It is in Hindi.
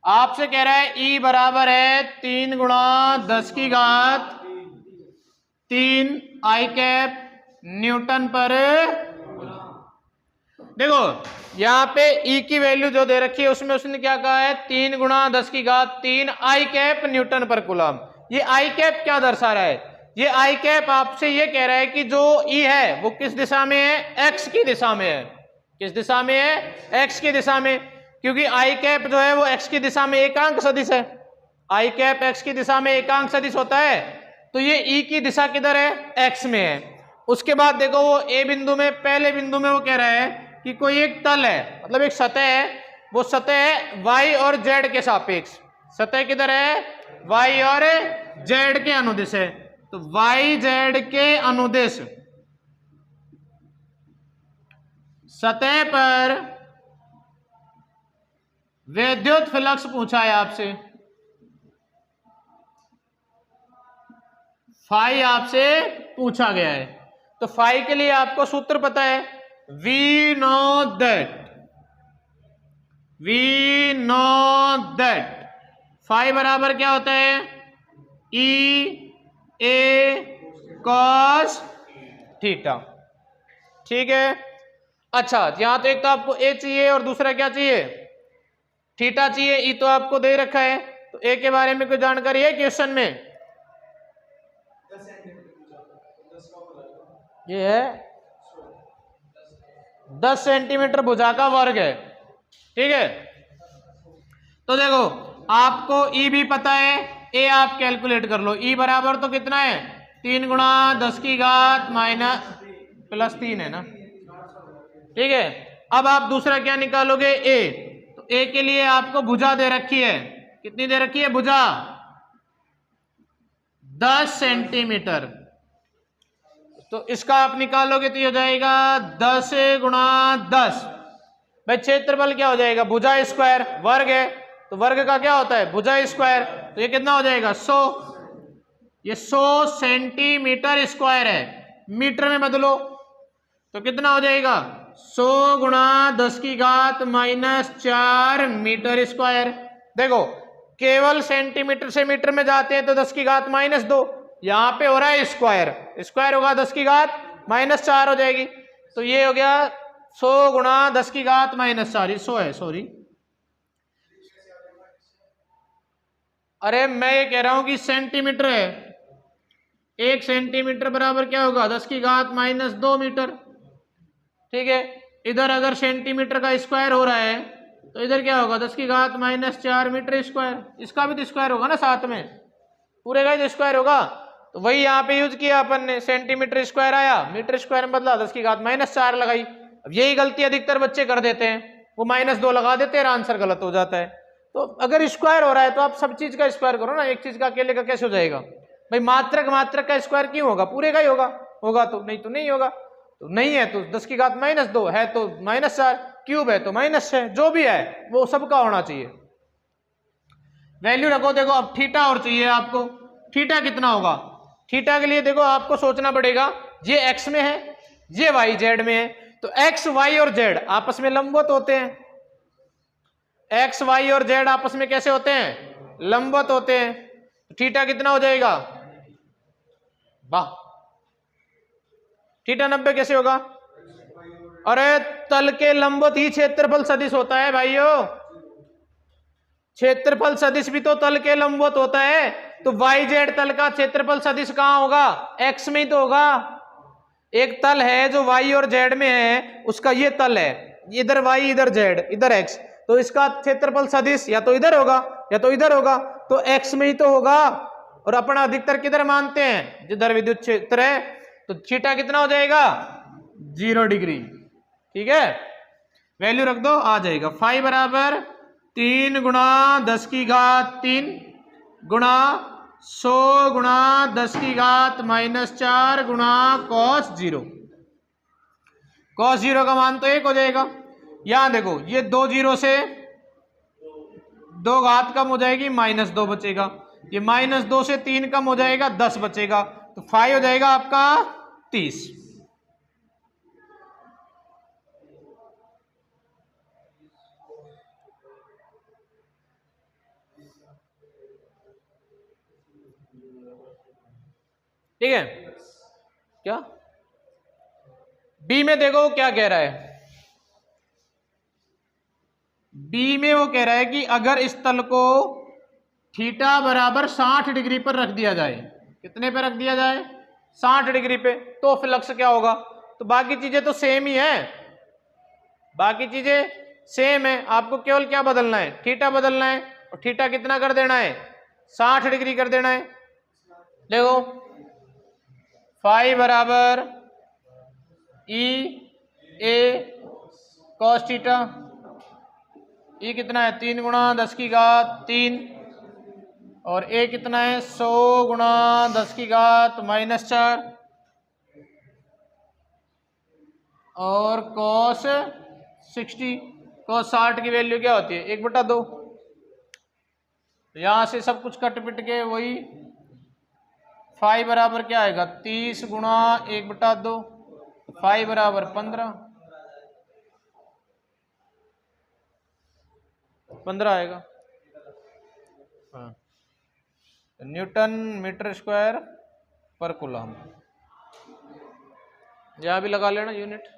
आपसे कह रहा है E बराबर है 3 गुणा 10 की घात 3 आई कैप न्यूटन पर। देखो यहाँ पे E की वैल्यू जो दे रखी है उसमें उसने क्या कहा है 3 गुणा 10 की घात 3 आई कैप न्यूटन पर कूलम। ये आई कैप क्या दर्शा रहा है? ये आई कैप आपसे ये कह रहा है कि जो E है वो किस दिशा में है? X की दिशा में है। किस दिशा में है? X की दिशा में। क्योंकि आई कैप जो है वो X की दिशा में एकांक सदिश है। आई कैप X की दिशा में एकांक सदिश होता है, तो ये E की दिशा किधर है? X में है। उसके बाद देखो वो A बिंदु में, पहले बिंदु में वो कह रहा है कि कोई एक तल है, मतलब एक सतह है, वो सतह है y और z के सापेक्ष। सतह किधर है? y और z के अनुदिश है। तो y z के अनुदिश सतह पर विद्युत फ्लक्स पूछा है आपसे, फाई आपसे पूछा गया है। तो फाई के लिए आपको सूत्र पता है, वी नो दैट फाई बराबर क्या होता है? ई ए कॉस थीटा। ठीक है। अच्छा यहां तो एक तो आपको ए चाहिए और दूसरा क्या चाहिए? थीटा चाहिए। ई तो आपको दे रखा है, तो ए के बारे में कोई जानकारी है क्वेश्चन में? ये है 10 सेंटीमीटर भुजा का वर्ग है। ठीक है। तो देखो आपको E भी पता है, A आप कैलकुलेट कर लो। E बराबर तो कितना है? 3 गुणा 10 की घात माइनस प्लस 3 है ना। ठीक है। अब आप दूसरा क्या निकालोगे? A। तो A के लिए आपको भुजा दे रखी है। कितनी दे रखी है भुजा? 10 सेंटीमीटर। तो इसका आप निकालोगे तो ये हो जाएगा 10 गुणा 10। भाई क्षेत्रफल क्या हो जाएगा? भुजा स्क्वायर, वर्ग है तो वर्ग का क्या होता है? भुजा स्क्वायर। तो ये कितना हो जाएगा? 100। ये 100 सेंटीमीटर स्क्वायर है, मीटर में बदलो तो कितना हो जाएगा? 100 गुणा 10 की घात माइनस 4 मीटर स्क्वायर। देखो केवल सेंटीमीटर से मीटर में जाते हैं तो 10 की घात -2, यहां पे हो रहा है स्क्वायर, स्क्वायर होगा 10 की घात -4 हो जाएगी। तो ये हो गया 100 गुणा 10 की घात -4, 100 है, सॉरी। अरे मैं ये कह रहा हूं कि सेंटीमीटर है, 1 सेंटीमीटर बराबर क्या होगा? 10 की घात -2 मीटर। ठीक है। इधर अगर सेंटीमीटर का स्क्वायर हो रहा है तो इधर क्या होगा? 10 की घात -4 मीटर स्क्वायर। इसका भी तो स्क्वायर होगा ना साथ में, पूरे का ही तो स्क्वायर होगा। तो वही यहाँ पे यूज किया अपन ने, सेंटीमीटर स्क्वायर आया, मीटर स्क्वायर में बदला, 10 की घात -4 लगाई। अब यही गलती अधिकतर बच्चे कर देते हैं, वो -2 लगा देते हैं, आंसर गलत हो जाता है। तो अगर स्क्वायर हो रहा है तो आप सब चीज का स्क्वायर करो ना, एक चीज का अकेले का कैसे हो जाएगा? भाई मात्रक मात्रक का स्क्वायर क्यों होगा? पूरे का ही होगा, होगा तो, नहीं तो नहीं होगा। तो नहीं है तो 10 की घात -2 है तो -4, क्यूब है तो -6, जो भी है वो सबका होना चाहिए। वैल्यू रखो। देखो अब थीटा और चाहिए आपको। थीटा कितना होगा? थीटा के लिए देखो आपको सोचना पड़ेगा, ये एक्स में है, ये वाई जेड में है, तो एक्स वाई और जेड आपस में लंबवत होते हैं। एक्स वाई और जेड आपस में कैसे होते हैं? लंबवत होते हैं। तो थीटा कितना हो जाएगा? वाह, थीटा 90 कैसे होगा? अरे तल के लंबवत ही क्षेत्रफल सदिश होता है भाइयों, क्षेत्रफल सदिश भी तो तल के लंबवत होता है। तो वाई जेड तल का क्षेत्रफल सदिश कहां होगा? एक्स में ही तो होगा। एक तल है जो वाई और जेड में है, उसका ये तल है, इधर वाई इधर जेड इधर एक्स, तो इसका क्षेत्रफल सदिश या तो इधर होगा या तो इधर होगा, तो एक्स में ही तो होगा। और अपना अधिकतर किधर मानते हैं? जिधर विद्युत क्षेत्र है। तो थीटा कितना हो जाएगा? 0 डिग्री। ठीक है, वैल्यू रख दो, आ जाएगा। फाई बराबर 3 गुणा 10 की घात 3 गुणा 100 गुणा 10 की घात -4 गुणा cos 0। cos 0 का मान तो 1 हो जाएगा। यहां देखो ये 2 जीरो से 2 घात कम हो जाएगी, -2 बचेगा। ये -2 से 3 कम हो जाएगा, 10 बचेगा। तो फाई हो जाएगा आपका 30। ठीक है। क्या बी में देखो वो क्या कह रहा है, बी में वो कह रहा है कि अगर इस तल को थीटा बराबर 60 डिग्री पर रख दिया जाए, कितने पे रख दिया जाए, 60 डिग्री पे, तो फ्लक्स क्या होगा। तो बाकी चीजें तो सेम ही है, बाकी चीजें सेम है, आपको केवल क्या बदलना है, थीटा बदलना है, और थीटा कितना कर देना है, 60 डिग्री कर देना है। देखो फाई बराबर ई ए कॉस थीटा, ई कितना है 3 गुणा 10 की घात 3, और ए कितना है 100 गुणा 10 की घात -4, और कॉस 60, कॉस 60 की वैल्यू क्या होती है 1/2। तो यहां से सब कुछ कट पिट के वही फाई बराबर क्या आएगा 30 गुणा 1/2, फाई बराबर 15 आएगा। हाँ, न्यूटन मीटर स्क्वायर पर कूलम, यहां भी लगा लेना यूनिट।